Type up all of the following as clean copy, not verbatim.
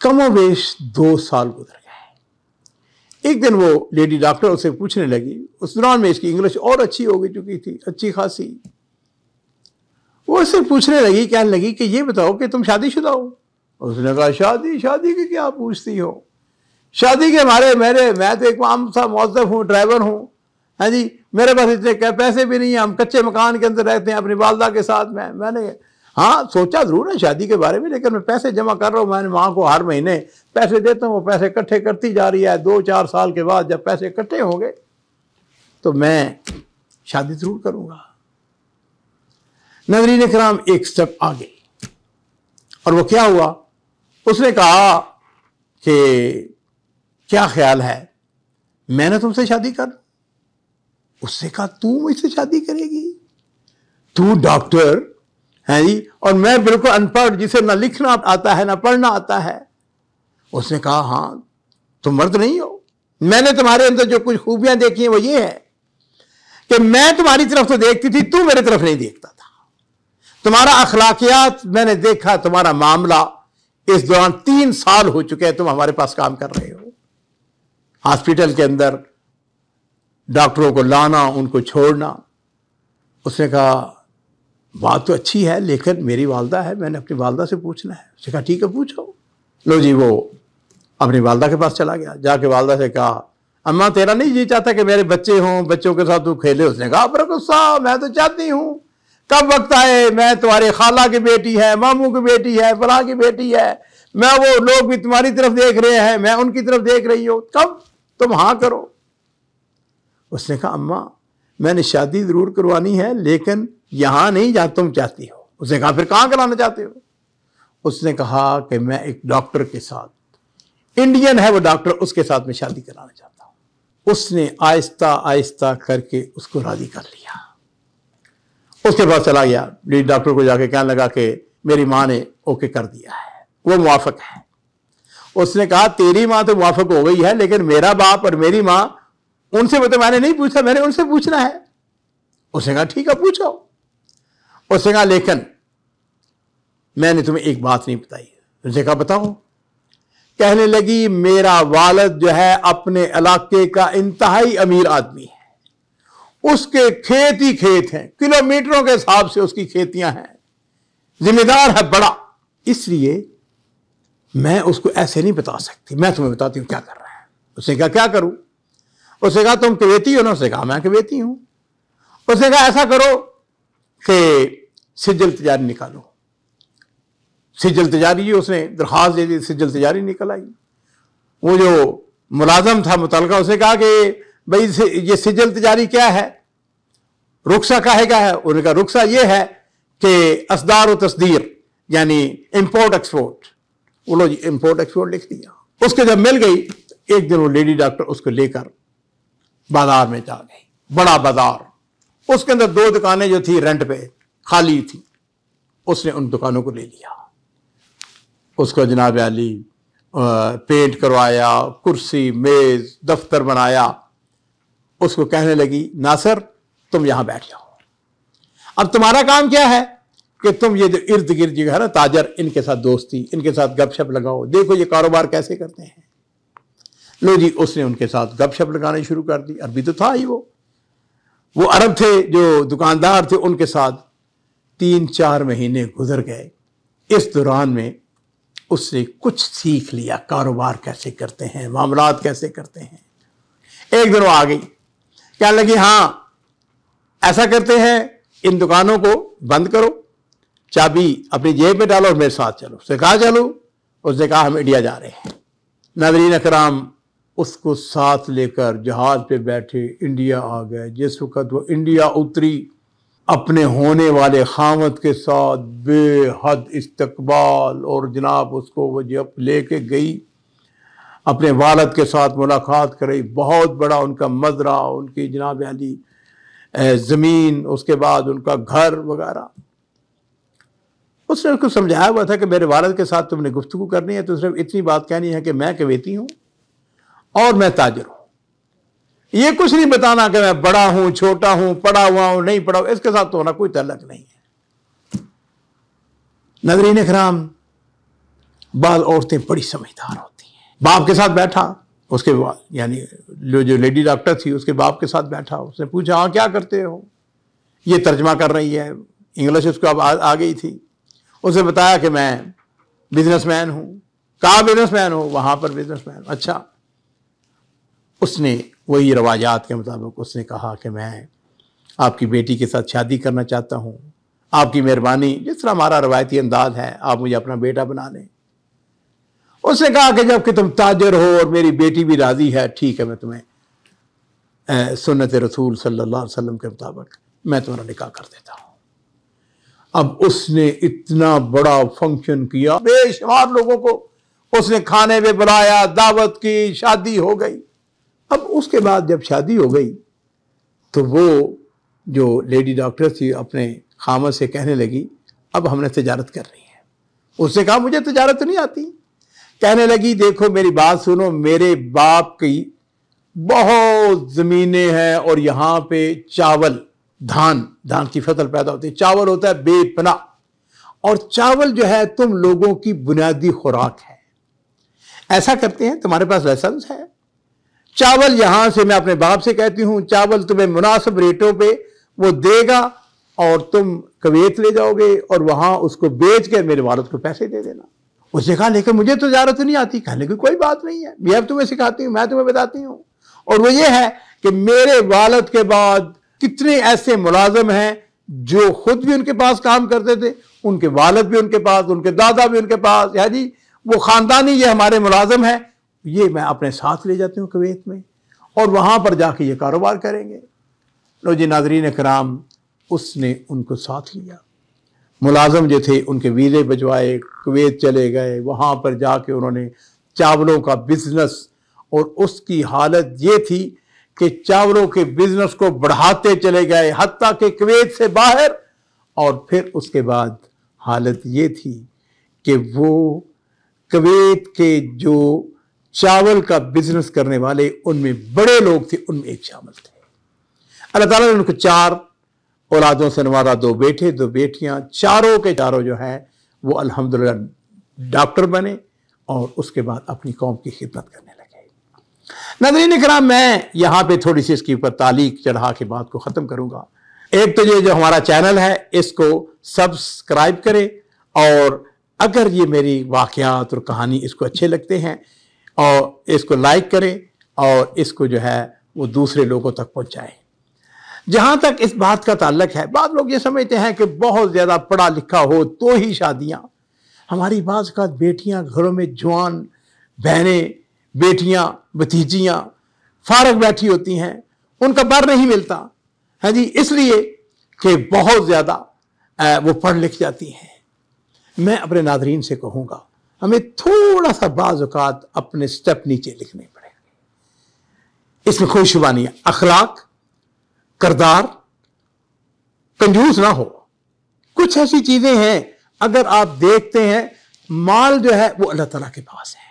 کم و بیش 2 سال گزر گئے۔ ایک دن وہ لیڈی ڈاکٹر اسے پوچھنے لگی، اس دوران میں اس کی انگلش اور اچھی ہو گئی چکی تھی، اچھی خاصی۔ وہ اسے پوچھنے لگی، کہنے لگی کہ یہ بتاؤ کہ تم شادی شدہ ہو؟ اس نے کہا شادی کی کیا پوچھتی ہو؟ شادی کے میں تو ایک عام سا موظف ہوں، ڈرائیور ہوں، ہاں جی، میرے پاس اتنے پیسے بھی نہیں ہیں، ہم کچے مکان کے اندر رہتے ہیں اپنی والدہ کے ساتھ۔ میں نے ہاں سوچا ضرور ہے شادی کے بارے میں، لیکن میں پیسے جمع کر رہا ہوں، میں نے ماں کو ہر مہینے پیسے دیتا ہوں، وہ پیسے اکٹھے کرتی جا رہی ہے، 2-4 سال کے بعد جب پیسے اکٹھے ہوں گے تو میں شادی ضرور کروں گا۔ ناظرین کرام، ایک سٹیپ آگے، اور وہ کیا ہوا؟ اس نے کہا کہ کیا خیال ہے میں نے تم سے شادی کر؟ اس نے کہا تو مجھ سے شادی کرے گی؟ تو ڈاکٹر ہے جی، اور میں بالکل ان پڑھ، جسے نہ لکھنا آتا ہے نہ پڑھنا آتا ہے۔ اس نے کہا ہاں تم مرد نہیں ہو، میں نے تمہارے اندر جو کچھ خوبیاں دیکھی ہیں وہ یہ ہے کہ میں تمہاری طرف تو دیکھتی تھی، تو میرے طرف نہیں دیکھتا تھا۔ تمہارا اخلاقیات میں نے دیکھا، تمہارا معاملہ، اس دوران 3 سال ہو چکے ہیں تم ہمارے پاس کام کر رہے ہو، ہاسپٹل کے اندر ڈاکٹروں کو لانا، ان کو چھوڑنا۔ اس نے کہا بات تو اچھی ہے، لیکن میری والدہ ہے، میں نے اپنی والدہ سے پوچھنا ہے۔ اس نے کہا ٹھیک ہے پوچھو۔ لو جی، وہ اپنی والدہ کے پاس چلا گیا، جا کے والدہ سے کہا اماں تیرا نہیں جی چاہتا کہ میرے بچے ہوں، بچوں کے ساتھ تو کھیلے؟ اس نے کہا برکت صاحب میں تو چاہتی ہوں، کب وقت آئے، میں تمہارے خالہ کی بیٹی ہے، ماموں کی بیٹی ہے، فلاں کی بیٹی ہے، میں وہ لوگ بھی تمہاری طرف دیکھ رہے ہیں، میں ان کی طرف دیکھ رہی ہوں، کب تم ہاں کرو۔ اس نے کہا اماں میں نے شادی ضرور کروانی ہے، لیکن یہاں نہیں جہاں تم چاہتی ہو۔ اس نے کہا پھر کہاں کرانا چاہتے ہو؟ اس نے کہا کہ میں ایک ڈاکٹر کے ساتھ، انڈین ہے وہ ڈاکٹر، اس کے ساتھ میں شادی کرانا چاہتا ہوں۔ اس نے آہستہ آہستہ کر کے اس کو راضی کر لیا۔ اس کے بعد چلا گیا لیڈ ڈاکٹر کو، جا کے کہنے لگا کہ میری ماں نے اوکے کر دیا ہے، وہ موافق ہے۔ اس نے کہا تیری ماں تو موافق ہو گئی ہے، لیکن میرا باپ اور میری ماں، ان سے تو میں نے نہیں پوچھا، میں نے ان سے پوچھنا ہے۔ اس نے کہا ٹھیک ہے پوچھو۔ اس نے کہا لیکن میں نے تمہیں ایک بات نہیں بتائی۔ اس نے کہا بتاؤ۔ کہنے لگی میرا والد جو ہے اپنے علاقے کا انتہائی امیر آدمی ہے، اس کے کھیت ہی کھیت ہیں، کلومیٹروں کے حساب سے اس کی کھیتیاں ہیں، ذمہ دار ہے بڑا، اس لیے میں اس کو ایسے نہیں بتا سکتی، میں تمہیں بتاتی ہوں کیا کر رہا ہے۔ اس نے کہا کیا کروں؟ اس نے کہا تم کویتی ہو نا؟ اس نے کہا میں کویتی ہوں۔ اس نے کہا ایسا کرو کہ سجل تجاری نکالو۔ سجل تجاری، اس نے درخواست دے دی، سجل تجاری نکل آئی۔ وہ جو ملازم تھا متعلقہ، اس نے کہا کہ بھئی یہ سجل تجاری کیا ہے، رخصہ کہے گا ہے؟ انہوں نے کہا رخصہ یہ ہے کہ اصدار و تصدیر، یعنی امپورٹ ایکسپورٹ۔ وہ لو جی امپورٹ ایکسپورٹ لکھ دیا۔ اس کے جب مل گئی، ایک دن وہ لیڈی ڈاکٹر اس کو لے کر بازار میں جا گئی، بڑا بازار، اس کے اندر 2 دکانیں جو تھی رینٹ پہ خالی تھی، اس نے ان دکانوں کو لے لیا، اس کو جناب علی پینٹ کروایا، کرسی میز دفتر بنایا۔ اس کو کہنے لگی ناصر تم یہاں بیٹھ جاؤ، اب تمہارا کام کیا ہے کہ تم یہ جو ارد گرد جو ہے نا تاجر، ان کے ساتھ دوستی، ان کے ساتھ گپ شپ لگاؤ، دیکھو یہ کاروبار کیسے کرتے ہیں۔ لو جی، اس نے ان کے ساتھ گپ شپ لگانے شروع کر دی۔ عربی تو تھا ہی، وہ عرب تھے جو دکاندار تھے، ان کے ساتھ 3-4 مہینے گزر گئے۔ اس دوران میں اس نے کچھ سیکھ لیا، کاروبار کیسے کرتے ہیں، معاملات کیسے کرتے ہیں۔ ایک دن وہ آ گئی، کہنے لگی ہاں ایسا کرتے ہیں، ان دکانوں کو بند کرو، چابی اپنی جیب میں ڈالو اور میرے ساتھ چلو۔ اس نے کہا چلو؟ اس نے کہا ہم انڈیا جا رہے ہیں۔ ناظرین اکرام، اس کو ساتھ لے کر جہاز پہ بیٹھے انڈیا آ گئے۔ جس وقت وہ انڈیا اتری، اپنے ہونے والے خاوند کے ساتھ بے حد استقبال، اور جناب اس کو وہ جب لے کے گئی اپنے والد کے ساتھ ملاقات کرائی، بہت بڑا ان کا مزرعہ، ان کی جناب علی زمین، اس کے بعد ان کا گھر وغیرہ۔ اس نے اس کو سمجھایا ہوا تھا کہ میرے والد کے ساتھ تم نے گفتگو کرنی ہے تو صرف اتنی بات کہنی ہے کہ میں کویتی ہوں اور میں تاجر ہوں، یہ کچھ نہیں بتانا کہ میں بڑا ہوں، چھوٹا ہوں، پڑھا ہوا ہوں، نہیں پڑھا ہوں، اس کے ساتھ تو ہونا کوئی تعلق نہیں ہے۔ ناظرین اکرام، بعض عورتیں بڑی سمجھدار ہوتی ہیں. باپ کے ساتھ بیٹھا, اس کے بعد یعنی جو لیڈی ڈاکٹر تھی اس کے باپ کے ساتھ بیٹھا, اس نے پوچھا ہاں کیا کرتے ہو, یہ ترجمہ کر رہی ہے, انگلش اس کو اب آ گئی تھی. اسے بتایا کہ میں بزنس مین ہوں. کہاں بزنس مین ہوں؟ وہاں پر بزنس مین. اچھا. اس نے وہی روایات کے مطابق اس نے کہا کہ میں آپ کی بیٹی کے ساتھ شادی کرنا چاہتا ہوں, آپ کی مہربانی, جس طرح ہمارا روایتی انداز ہے, آپ مجھے اپنا بیٹا بنا لیں. اس نے کہا کہ جب کہ تم تاجر ہو اور میری بیٹی بھی راضی ہے, ٹھیک ہے, میں تمہیں سنت رسول صلی اللہ علیہ وسلم کے مطابق میں تمہارا نکاح کر دیتا ہوں. اب اس نے اتنا بڑا فنکشن کیا, بے شمار لوگوں کو اس نے کھانے پہ بلایا, دعوت کی, شادی ہو گئی. اب اس کے بعد جب شادی ہو گئی تو وہ جو لیڈی ڈاکٹر تھی اپنے خامد سے کہنے لگی اب ہم نے تجارت کرنی ہے. اس نے کہا مجھے تجارت نہیں آتی. کہنے لگی دیکھو میری بات سنو, میرے باپ کی بہت زمینیں ہیں اور یہاں پہ چاول, دھان کی فصل پیدا ہوتی ہے, چاول ہوتا ہے بے پناہ, اور چاول جو ہے تم لوگوں کی بنیادی خوراک ہے. ایسا کرتے ہیں, تمہارے پاس لائسنس ہے, چاول یہاں سے میں اپنے باپ سے کہتی ہوں چاول تمہیں مناسب ریٹوں پہ وہ دے گا اور تم کویت لے جاؤ گے اور وہاں اس کو بیچ کے میرے والد کو پیسے دے دینا. اس نے کہا لیکن مجھے تو تجارت نہیں آتی. کہنے کی کوئی بات نہیں ہے, میں اب تمہیں سکھاتی ہوں, میں تمہیں بتاتی ہوں. اور وہ یہ ہے کہ میرے والد کے بعد کتنے ایسے ملازم ہیں جو خود بھی ان کے پاس کام کرتے تھے, ان کے والد بھی ان کے پاس, ان کے دادا بھی ان کے پاس, یا جی وہ خاندانی یہ ہمارے ملازم ہیں, یہ میں اپنے ساتھ لے جاتی ہوں کویت میں اور وہاں پر جا کے یہ کاروبار کریں گے. لو جی ناظرین کرام, اس نے ان کو ساتھ لیا. ملازم جو تھے ان کے ویزے بھجوائے, کویت چلے گئے, وہاں پر جا کے انہوں نے چاولوں کا بزنس, اور اس کی حالت یہ تھی کہ چاولوں کے بزنس کو بڑھاتے چلے گئے حتیٰ کہ کویت سے باہر. اور پھر اس کے بعد حالت یہ تھی کہ وہ کویت کے جو چاول کا بزنس کرنے والے ان میں بڑے لوگ تھے, ان میں ایک شامل تھے. اللہ تعالیٰ نے ان کو 4 اولادوں سے نوازا, 2 بیٹے 2 بیٹیاں, چاروں کے چاروں جو ہیں وہ الحمدللہ ڈاکٹر بنے اور اس کے بعد اپنی قوم کی خدمت کرنے لگے. ناظرین کرام, میں یہاں پہ تھوڑی سی اس کے اوپر تعلیق چڑھا کے بات کو ختم کروں گا. ایک تو یہ جو ہمارا چینل ہے اس کو سبسکرائب کریں, اور اگر یہ میری واقعات اور کہانی اس کو اچھے لگتے ہیں اور اس کو لائک کریں اور اس کو جو ہے وہ دوسرے لوگوں تک پہنچائیں. جہاں تک اس بات کا تعلق ہے, بعض لوگ یہ سمجھتے ہیں کہ بہت زیادہ پڑھا لکھا ہو تو ہی شادیاں. ہماری بعض اوقات بیٹیاں گھروں میں جوان بہنیں, بیٹیاں, بھتیجیاں فارغ بیٹھی ہوتی ہیں, ان کا بر نہیں ملتا, ہاں جی, اس لیے کہ بہت زیادہ وہ پڑھ لکھ جاتی ہیں. میں اپنے ناظرین سے کہوں گا ہمیں تھوڑا سا بعض اوقات اپنے سٹیپ نیچے لکھنے پڑیں گے. اس میں کوئی شبہ نہیں ہے. اخلاق, کردار, کنجوس نہ ہو. کچھ ایسی چیزیں ہیں اگر آپ دیکھتے ہیں, مال جو ہے وہ اللہ تعالیٰ کے پاس ہے.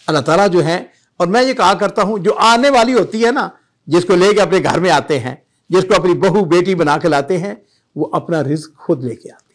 اللہ تعالیٰ جو ہے, اور میں یہ کہا کرتا ہوں جو آنے والی ہوتی ہے نا, جس کو لے کے اپنے گھر میں آتے ہیں, جس کو اپنی بہو بیٹی بنا کے لاتے ہیں, وہ اپنا رزق خود لے کے آتے ہیں.